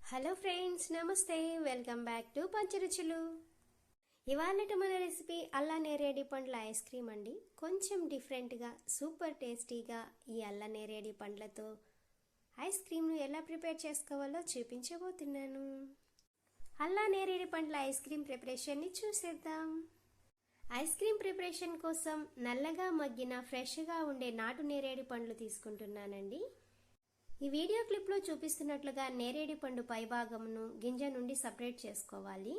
Hello friends, నమస్తే. Welcome back to Pancharuchulu. ఇవాళటి మన రెసిపీ అల్లా నేరేడి పండ్ల ఐస్ క్రీమ్ అండి. కొంచెం డిఫరెంట్గా, సూపర్ టేస్టీగా ఈ అల్లా నేరేడి పండ్లతో ఐస్ క్రీమ్ను ఎలా ప్రిపేర్ చేసుకోవాలో చూపించబోతున్నాను. అల్లా నేరేడి పండ్ల ఐస్ క్రీమ్ ప్రిపరేషన్ని చూసేద్దాం. ఐస్ క్రీమ్ ప్రిపరేషన్ కోసం నల్లగా మగ్గిన ఫ్రెష్గా ఉండే నాటు నేరేడి పండ్లు తీసుకుంటున్నానండి. ఈ వీడియో క్లిప్లో చూపిస్తున్నట్లుగా నేరేడి పండు పైభాగమును గింజ నుండి సపరేట్ చేసుకోవాలి.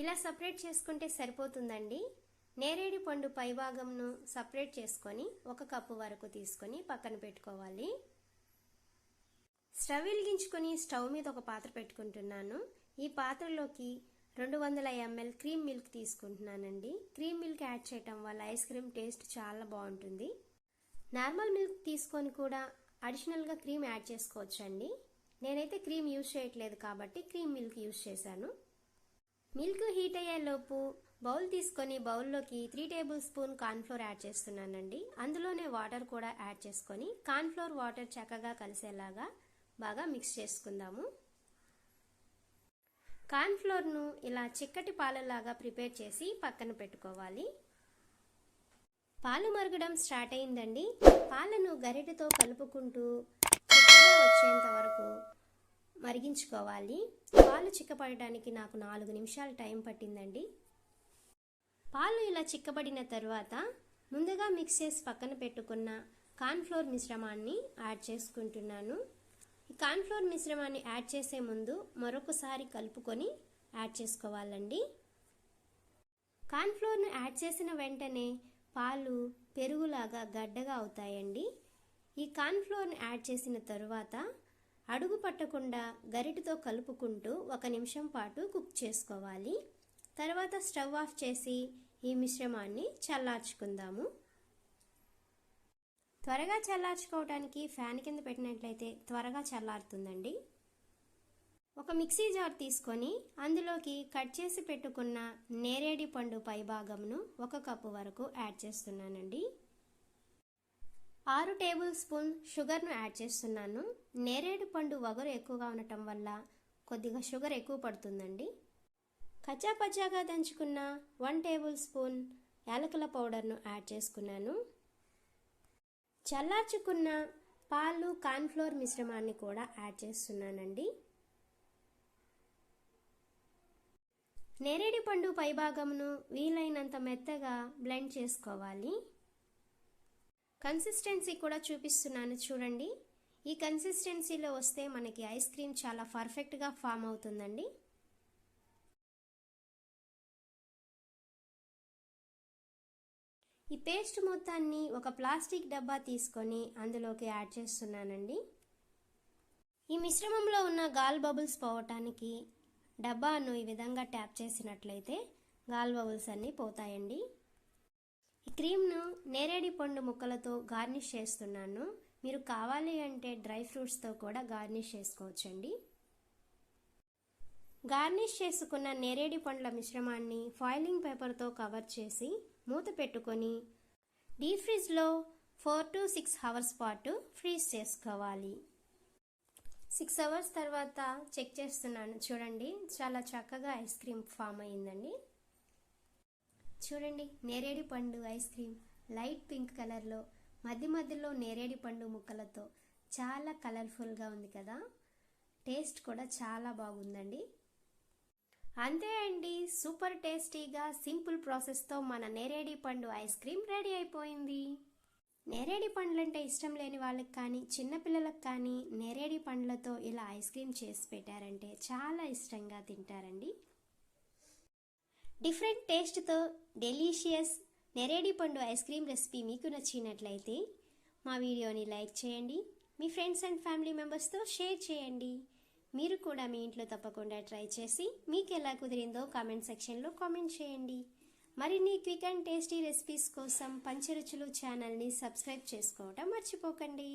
ఇలా సపరేట్ చేసుకుంటే సరిపోతుందండి. నేరేడి పండు పైభాగమును సపరేట్ చేసుకొని 1 కప్పు వరకు తీసుకొని పక్కన పెట్టుకోవాలి. స్టవ్ వెలిగించుకొని స్టవ్ మీద ఒక పాత్ర పెట్టుకుంటున్నాను. ఈ పాత్రలోకి 200 ml క్రీమ్ మిల్క్ తీసుకుంటున్నానండి. క్రీమ్ మిల్క్ యాడ్ చేయటం వల్ల ఐస్ క్రీమ్ టేస్ట్ చాలా బాగుంటుంది. నార్మల్ మిల్క్ తీసుకొని కూడా అడిషనల్గా క్రీమ్ యాడ్ చేసుకోవచ్చండి. నేనైతే క్రీమ్ యూజ్ చేయట్లేదు కాబట్టి క్రీమ్ మిల్క్ యూజ్ చేశాను. మిల్క్ హీట్ అయ్యేలోపు బౌల్ తీసుకొని బౌల్లోకి 3 టేబుల్ స్పూన్ కార్న్ఫ్లోర్ యాడ్ చేస్తున్నానండి. అందులోనే వాటర్ కూడా యాడ్ చేసుకొని కార్న్ఫ్లోర్ వాటర్ చక్కగా కలిసేలాగా బాగా మిక్స్ చేసుకుందాము. కార్న్ఫ్లోర్ను ఇలా చిక్కటి పాలలాగా ప్రిపేర్ చేసి పక్కన పెట్టుకోవాలి. పాలు మరగడం స్టార్ట్ అయిందండి. పాలను గరిటెతో కలుపుకుంటూ చిక్కగా వచ్చేంత వరకు మరిగించుకోవాలి. పాలు చిక్కపడడానికి నాకు 4 నిమిషాలు టైం పట్టిందండి. పాలు ఇలా చిక్కబడిన తర్వాత ముందుగా మిక్స్ చేసి పక్కన పెట్టుకున్న కార్న్ఫ్లోర్ మిశ్రమాన్ని యాడ్ చేసుకుంటున్నాను. ఈ కార్న్ఫ్లోర్ మిశ్రమాన్ని యాడ్ చేసే ముందు మరొకసారి కలుపుకొని యాడ్ చేసుకోవాలండి. కార్న్ఫ్లోర్ను యాడ్ చేసిన వెంటనే పాలు పెరుగులాగా గడ్డగా అవుతాయండి. ఈ కార్న్ఫ్లోర్ని యాడ్ చేసిన తరువాత అడుగు పట్టకుండా గరిటెతో కలుపుకుంటూ 1 నిమిషం పాటు కుక్ చేసుకోవాలి. తర్వాత స్టవ్ ఆఫ్ చేసి ఈ మిశ్రమాన్ని చల్లార్చుకుందాము. త్వరగా చల్లార్చుకోవడానికి ఫ్యాన్ కింద పెట్టినట్లయితే త్వరగా చల్లారుతుందండి. ఒక మిక్సీ జార్ తీసుకొని అందులోకి కట్ చేసి పెట్టుకున్న నేరేడి పండు పైభాగమును 1 కప్పు వరకు యాడ్ చేస్తున్నానండి. 6 టేబుల్ స్పూన్ షుగర్ను యాడ్ చేస్తున్నాను. నేరేడు పండు వగరు ఎక్కువగా ఉండటం వల్ల కొద్దిగా షుగర్ ఎక్కువ పడుతుందండి. కచ్చా పచ్చాగా దంచుకున్న 1 టేబుల్ స్పూన్ యాలకుల పౌడర్ను యాడ్ చేసుకున్నాను. చల్లార్చుకున్న పాలు కార్న్ఫ్లోర్ మిశ్రమాన్ని కూడా యాడ్ చేస్తున్నానండి. నేరేడి పండు పైభాగమును వీలైనంత మెత్తగా బ్లెండ్ చేసుకోవాలి. కన్సిస్టెన్సీ కూడా చూపిస్తున్నాను చూడండి. ఈ కన్సిస్టెన్సీలో వస్తే మనకి ఐస్ క్రీమ్ చాలా పర్ఫెక్ట్గా ఫామ్ అవుతుందండి. ఈ పేస్ట్ మొత్తాన్ని ఒక ప్లాస్టిక్ డబ్బా తీసుకొని అందులోకి యాడ్ చేస్తున్నానండి. ఈ మిశ్రమంలో ఉన్న గాల్ బబుల్స్ పోవటానికి డబ్బాను ఈ విధంగా ట్యాప్ చేసినట్లయితే గాల్ బబుల్స్ అన్నీ పోతాయండి. ఈ క్రీమ్ను నేరేడి పండు ముక్కలతో గార్నిష్ చేస్తున్నాను. మీరు కావాలి అంటే డ్రై ఫ్రూట్స్తో కూడా గార్నిష్ చేసుకోవచ్చండి. గార్నిష్ చేసుకున్న నేరేడి పండ్ల మిశ్రమాన్ని ఫాయిలింగ్ పేపర్తో కవర్ చేసి మూత పెట్టుకొని డీప్ ఫ్రిడ్జ్లో 4 to 6 అవర్స్ పాటు ఫ్రీజ్ చేసుకోవాలి. 6 అవర్స్ తర్వాత చెక్ చేస్తున్నాను చూడండి. చాలా చక్కగా ఐస్ క్రీమ్ ఫామ్ అయ్యిందండి. చూడండి, నేరేడి పండు ఐస్ క్రీమ్ లైట్ పింక్ కలర్లో మధ్యలో నేరేడి పండు ముక్కలతో చాలా కలర్ఫుల్గా ఉంది కదా. టేస్ట్ కూడా చాలా బాగుందండి. అంతే అండి, సూపర్ టేస్టీగా సింపుల్ ప్రాసెస్తో మన నేరేడి పండు ఐస్ క్రీమ్ రెడీ అయిపోయింది. నేరేడి పండ్లంటే ఇష్టం లేని వాళ్ళకి కానీ చిన్నపిల్లలకు కానీ నేరేడి పండ్లతో ఇలా ఐస్ క్రీమ్ చేసి పెట్టారంటే చాలా ఇష్టంగా తింటారండి. డిఫరెంట్ టేస్ట్తో డెలీషియస్ నేరేడి పండు ఐస్ క్రీమ్ రెసిపీ మీకు నచ్చినట్లయితే మా వీడియోని లైక్ చేయండి. మీ ఫ్రెండ్స్ అండ్ ఫ్యామిలీ మెంబర్స్తో షేర్ చేయండి. మీరు కూడా మీ ఇంట్లో తప్పకుండా ట్రై చేసి మీకు ఎలా కుదిరిందో కామెంట్ సెక్షన్లో కామెంట్ చేయండి. మరిన్ని క్విక్ అండ్ టేస్టీ రెసిపీస్ కోసం పంచరుచులు ఛానల్ని సబ్స్క్రైబ్ చేసుకోవడం మర్చిపోకండి.